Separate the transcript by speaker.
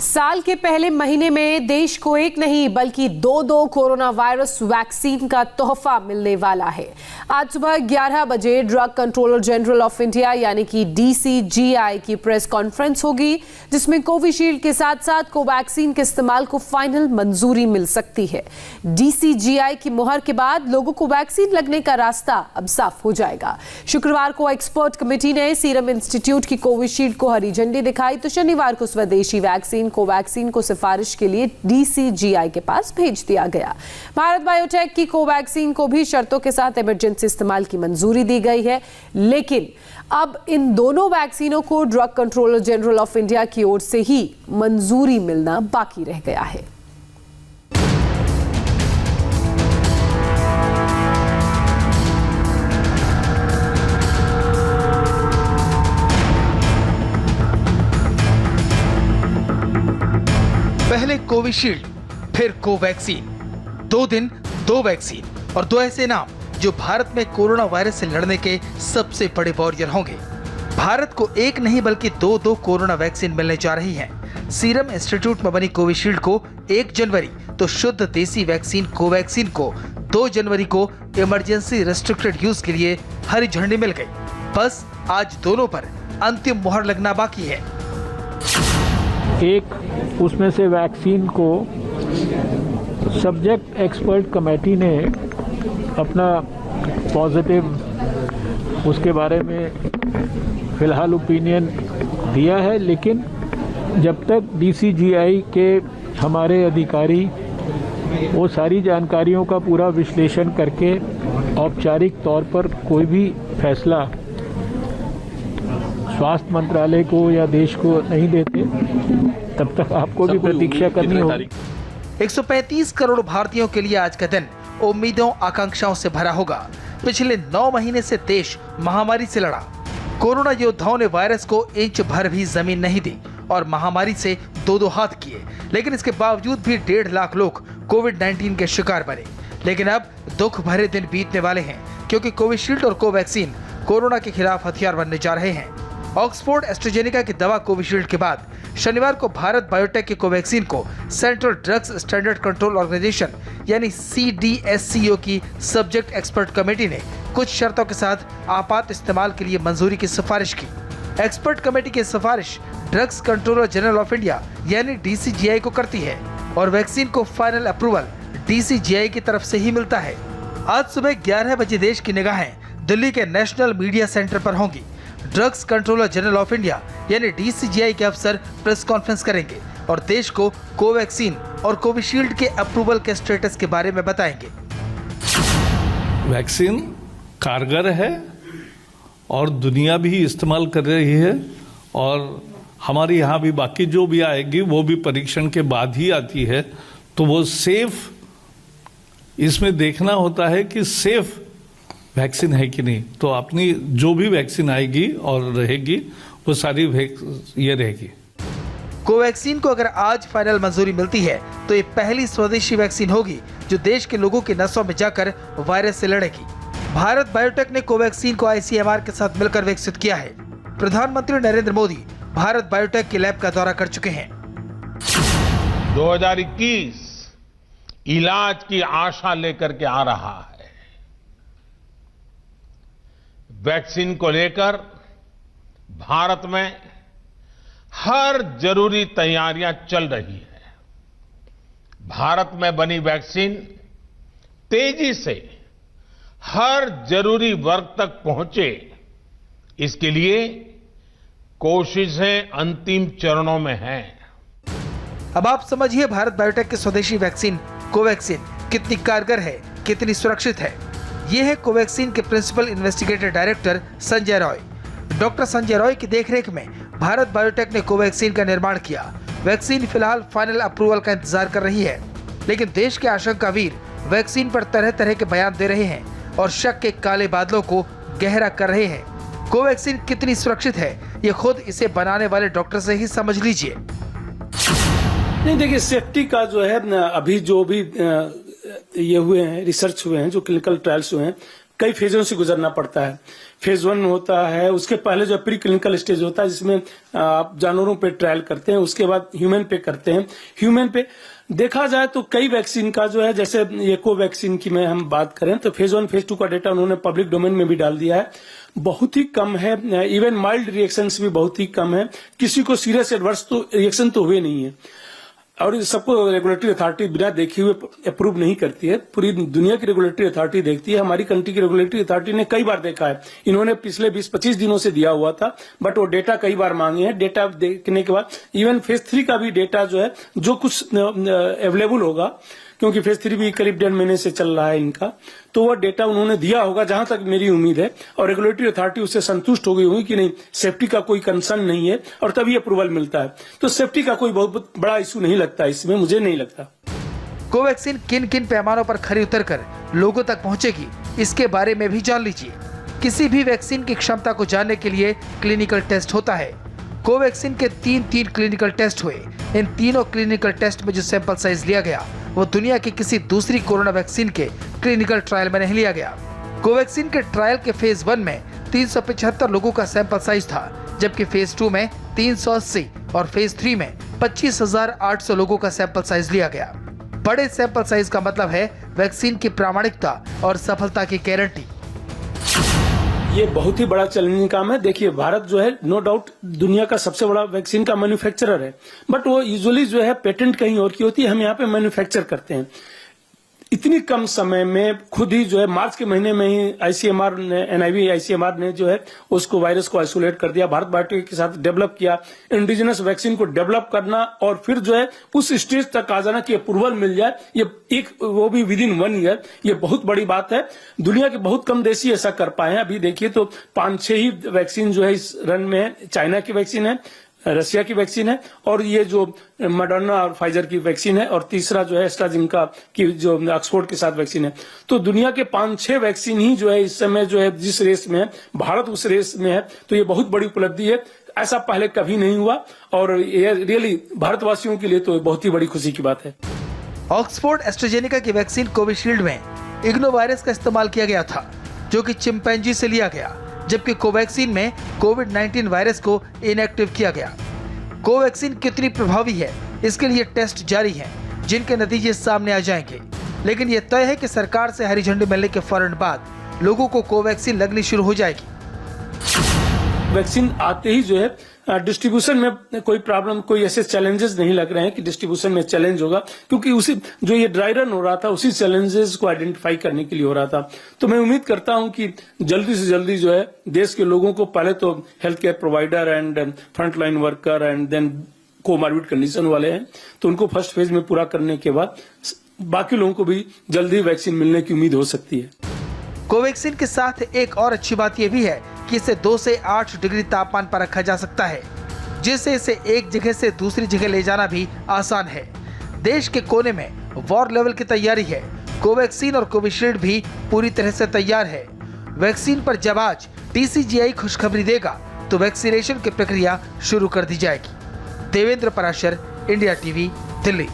Speaker 1: साल के पहले महीने में देश को एक नहीं बल्कि दो कोरोना वायरस वैक्सीन का तोहफा मिलने वाला है। आज सुबह 11 बजे drug controller general of India यानी कि DCGI की प्रेस कॉन्फ्रेंस होगी, जिसमें कोविशील्ड के साथ साथ कोवैक्सीन के इस्तेमाल को फाइनल मंजूरी मिल सकती है। DCGI की मुहर के बाद लोगों को वैक्सीन लगने का रास्ता अब साफ हो जाएगा। शुक्रवार को एक्सपर्ट कमेटी ने सीरम इंस्टीट्यूट की कोविशील्ड को हरी झंडी दिखाई, तो शनिवार को स्वदेशी वैक्सीन कोवैक्सीन को सिफारिश के लिए DCGI के पास भेज दिया गया। भारत बायोटेक की कोवैक्सीन को भी शर्तों के साथ इमरजेंसी इस्तेमाल की मंजूरी दी गई है, लेकिन अब इन दोनों वैक्सीनों को drug controller general of India की ओर से ही मंजूरी मिलना बाकी रह गया है।
Speaker 2: पहले कोविशील्ड, फिर कोवैक्सीन, 2 दिन 2 वैक्सीन और 2 ऐसे नाम जो भारत में कोरोना वायरस से लड़ने के सबसे बड़े वॉरियर होंगे। भारत को एक नहीं बल्कि 2 कोरोना वैक्सीन मिलने जा रही हैं। सीरम इंस्टीट्यूट में बनी कोविशील्ड को 1 जनवरी तो शुद्ध देसी वैक्सीन कोवैक्सीन को 2 जनवरी को इमरजेंसी रेस्ट्रिक्टेड यूज के लिए हरी झंडी मिल गई। बस आज दोनों पर अंतिम मुहर लगना बाकी है।
Speaker 3: एक उसमें से वैक्सीन को सब्जेक्ट एक्सपर्ट कमेटी ने अपना पॉजिटिव उसके बारे में फ़िलहाल ओपिनियन दिया है, लेकिन जब तक DCGI के हमारे अधिकारी वो सारी जानकारियों का पूरा विश्लेषण करके औपचारिक तौर पर कोई भी फैसला स्वास्थ्य मंत्रालय को या देश को नहीं देते, तब तक आपको भी प्रतीक्षा करनी होगी।
Speaker 2: 135 करोड़ भारतीयों के लिए आज का दिन उम्मीदों आकांक्षाओं से भरा होगा। पिछले 9 महीने से देश महामारी से लड़ा। कोरोना योद्धाओं ने वायरस को इंच भर भी जमीन नहीं दी और महामारी से 2 हाथ किए, लेकिन इसके बावजूद भी 1.5 लाख लोग कोविड-19 के शिकार बने। लेकिन अब दुख भरे दिन बीतने वाले हैं, क्योंकि कोविशील्ड और कोवैक्सीन कोरोना के खिलाफ हथियार बनने जा रहे हैं। ऑक्सफोर्ड एस्ट्राजेनेका की दवा कोविशील्ड के बाद शनिवार को भारत बायोटेक की कोवैक्सीन को Central Drugs Standard Control Organisation यानी CDSCO की सब्जेक्ट एक्सपर्ट कमेटी ने कुछ शर्तों के साथ आपात इस्तेमाल के लिए मंजूरी की सिफारिश की। एक्सपर्ट कमेटी की सिफारिश drugs controller general of India यानी DCGI को करती है और वैक्सीन को फाइनल अप्रूवल DCGI की तरफ से ही मिलता है। आज सुबह 11 बजे देश की निगाहें दिल्ली के नेशनल मीडिया सेंटर पर होंगी। Drugs controller general of India यानी DCGI के अफसर प्रेस कॉन्फ्रेंस करेंगे और देश को कोवैक्सीन और कोविशील्ड के अप्रूवल के स्टेटस के बारे में बताएंगे।
Speaker 4: वैक्सीन कारगर है और दुनिया भी इस्तेमाल कर रही है, और हमारे यहाँ भी बाकी जो भी आएगी वो भी परीक्षण के बाद ही आती है, तो वो सेफ, इसमें देखना होता है कि सेफ वैक्सीन है कि नहीं। तो अपनी जो भी वैक्सीन आएगी और रहेगी वो सारी ये रहेगी।
Speaker 2: कोवैक्सीन को अगर आज फाइनल मंजूरी मिलती है तो ये पहली स्वदेशी वैक्सीन होगी जो देश के लोगों की नसों में जाकर वायरस से लड़ेगी। भारत बायोटेक ने कोवैक्सीन को ICMR के साथ मिलकर विकसित किया है। प्रधानमंत्री नरेंद्र मोदी भारत बायोटेक के लैब का दौरा कर चुके हैं।
Speaker 5: 2021 इलाज की आशा लेकर के आ रहा है। वैक्सीन को लेकर भारत में हर जरूरी तैयारियां चल रही है। भारत में बनी वैक्सीन तेजी से हर जरूरी वर्ग तक पहुंचे, इसके लिए कोशिशें अंतिम चरणों में हैं।
Speaker 2: अब आप समझिए भारत बायोटेक की स्वदेशी वैक्सीन कोवैक्सीन कितनी कारगर है, कितनी सुरक्षित है। ये है कोवैक्सीन के principal investigator director Sanjay Roy. Doctor Sanjay Roy की देखरेख में भारत बायोटेक ने कोवैक्सीन का निर्माण किया। वैक्सीन फिलहाल फाइनल अप्रूवल का इंतजार कर रही है, लेकिन देश के आशंकावीर वैक्सीन पर तरह तरह के बयान दे रहे हैं और शक के काले बादलों को गहरा कर रहे हैं। कोवैक्सीन कितनी सुरक्षित है, ये खुद इसे बनाने वाले डॉक्टर से ही समझ लीजिए।
Speaker 6: नहीं, देखिए, सेफ्टी का जो है अभी जो भी ये हुए हैं, रिसर्च हुए हैं, जो क्लिनिकल ट्रायल्स हुए हैं, कई फेजों से गुजरना पड़ता है। फेज 1 होता है, उसके पहले जो प्री क्लिनिकल स्टेज होता है जिसमें आप जानवरों पे ट्रायल करते हैं, उसके बाद ह्यूमन पे करते हैं। ह्यूमन पे देखा जाए तो कई वैक्सीन का जो है, जैसे ये कोवैक्सीन की मैं हम बात करें तो फेज 1 फेज 2 का डेटा उन्होंने पब्लिक डोमेन में भी डाल दिया है, बहुत ही कम है। इवन माइल्ड रिएक्शंस भी बहुत ही कम है, किसी को सीरियस एडवर्स तो रिएक्शन तो हुए नहीं है। और सबको रेगुलेटरी अथॉरिटी बिना देखे हुए अप्रूव नहीं करती है, पूरी दुनिया की रेगुलेटरी अथॉरिटी देखती है। हमारी कंट्री की रेगुलेटरी अथॉरिटी ने कई बार देखा है, इन्होंने पिछले 20-25 दिनों से दिया हुआ था, बट वो डेटा कई बार मांगे हैं। डेटा देखने के बाद इवन फेज 3 का भी डेटा जो है, जो कुछ अवेलेबल होगा, क्योंकि फेज 3 भी करीब 1.5 महीने से चल रहा है इनका, तो वह डेटा उन्होंने दिया होगा जहां तक मेरी उम्मीद है, और रेगुलेटरी अथॉरिटी उससे संतुष्ट हो गई होगी कि नहीं, सेफ्टी का कोई कंसर्न नहीं है, और तभी अप्रूवल मिलता है। तो सेफ्टी का कोई बहुत बड़ा इशू नहीं लगता इसमें, मुझे नहीं लगता।
Speaker 2: कोवैक्सीन किन किन पैमानों पर खरी उतरकर लोगों तक पहुंचेगी, इसके बारे में भी जान लीजिए। किसी भी वैक्सीन की क्षमता को जानने के लिए क्लिनिकल टेस्ट होता है। कोवैक्सीन के 3 क्लिनिकल टेस्ट हुए। इन तीनों क्लिनिकल टेस्ट में जो सैंपल साइज लिया गया वो दुनिया की किसी दूसरी कोरोना वैक्सीन के क्लिनिकल ट्रायल में नहीं लिया गया। कोवैक्सीन के ट्रायल के फेज 1 में 375 लोगों का सैंपल साइज था, जबकि फेज 2 में 380 और फेज 3 में 25,800 लोगों का सैंपल साइज लिया गया। बड़े सैंपल साइज का मतलब है वैक्सीन की प्रामाणिकता और सफलता की गारंटी।
Speaker 6: ये बहुत ही बड़ा चैलेंजिंग काम है। देखिए, भारत जो है नो डाउट दुनिया का सबसे बड़ा वैक्सीन का मैन्युफैक्चरर है, बट वो यूजुअली जो है पेटेंट कहीं और की होती है, हम यहाँ पे मैन्युफैक्चर करते हैं। इतनी कम समय में खुद ही जो है मार्च के महीने में ही आईसीएमआर ने, एनआईवी आईसीएमआर ने जो है उसको वायरस को आइसोलेट कर दिया, भारत बायोटेक के साथ डेवलप किया। इंडिजिनस वैक्सीन को डेवलप करना और फिर जो है उस स्टेज तक आ जाना कि अप्रूवल मिल जाए, ये एक वो भी विद इन 1 ईयर, ये बहुत बड़ी बात है। दुनिया के बहुत कम देश ही ऐसा कर पाए हैं। अभी देखिए तो 5-6 ही वैक्सीन जो है इस रन में है। चाइना की वैक्सीन है, रशिया की वैक्सीन है, और ये जो मॉडर्ना और फाइजर की वैक्सीन है, और तीसरा जो है एस्ट्राजेनेका की जो ऑक्सफोर्ड के साथ वैक्सीन है। तो दुनिया के 5-6 वैक्सीन ही जो है इस समय जो है जिस रेस में है, भारत उस रेस में है, तो ये बहुत बड़ी उपलब्धि है। ऐसा पहले कभी नहीं हुआ, और ये रियली भारतवासियों के लिए तो बहुत ही बड़ी खुशी की बात है।
Speaker 2: ऑक्सफोर्ड एस्ट्राजेनेका की वैक्सीन कोविशील्ड में इग्नो वायरस का इस्तेमाल किया गया था, जो कि चिंपैंजी से लिया गया, जबकि कोवैक्सीन में कोविड-19 वायरस को इनएक्टिव किया गया। कोवैक्सीन कितनी प्रभावी है, इसके लिए टेस्ट जारी हैं, जिनके नतीजे सामने आ जाएंगे। लेकिन यह तय है कि सरकार से हरी झंडी मिलने के फौरन बाद लोगों को कोवैक्सीन लगनी शुरू हो जाएगी।
Speaker 6: वैक्सीन आते ही जो है डिस्ट्रीब्यूशन में कोई प्रॉब्लम, कोई ऐसे चैलेंजेस नहीं लग रहे हैं कि डिस्ट्रीब्यूशन में चैलेंज होगा, क्योंकि उसी जो ये ड्राई रन हो रहा था उसी चैलेंजेस को आइडेंटिफाई करने के लिए हो रहा था। तो मैं उम्मीद करता हूं कि जल्दी से जल्दी जो है देश के लोगों को, पहले तो health care provider and front line worker and then comorbid condition वाले हैं, तो उनको फर्स्ट फेज में पूरा करने के बाद बाकी लोगों को भी जल्दी वैक्सीन मिलने की उम्मीद हो सकती है।
Speaker 2: कोवैक्सीन के साथ एक और अच्छी बात यह भी है कि इसे 2 से 8 डिग्री तापमान पर रखा जा सकता है, जिससे इसे एक जगह से दूसरी जगह ले जाना भी आसान है। देश के कोने में वॉर लेवल की तैयारी है। कोवैक्सीन और कोविशील्ड भी पूरी तरह से तैयार है। वैक्सीन पर जब आज DCGI खुशखबरी देगा तो वैक्सीनेशन की प्रक्रिया शुरू कर दी जाएगी। Devendra Parashar, India TV, Delhi.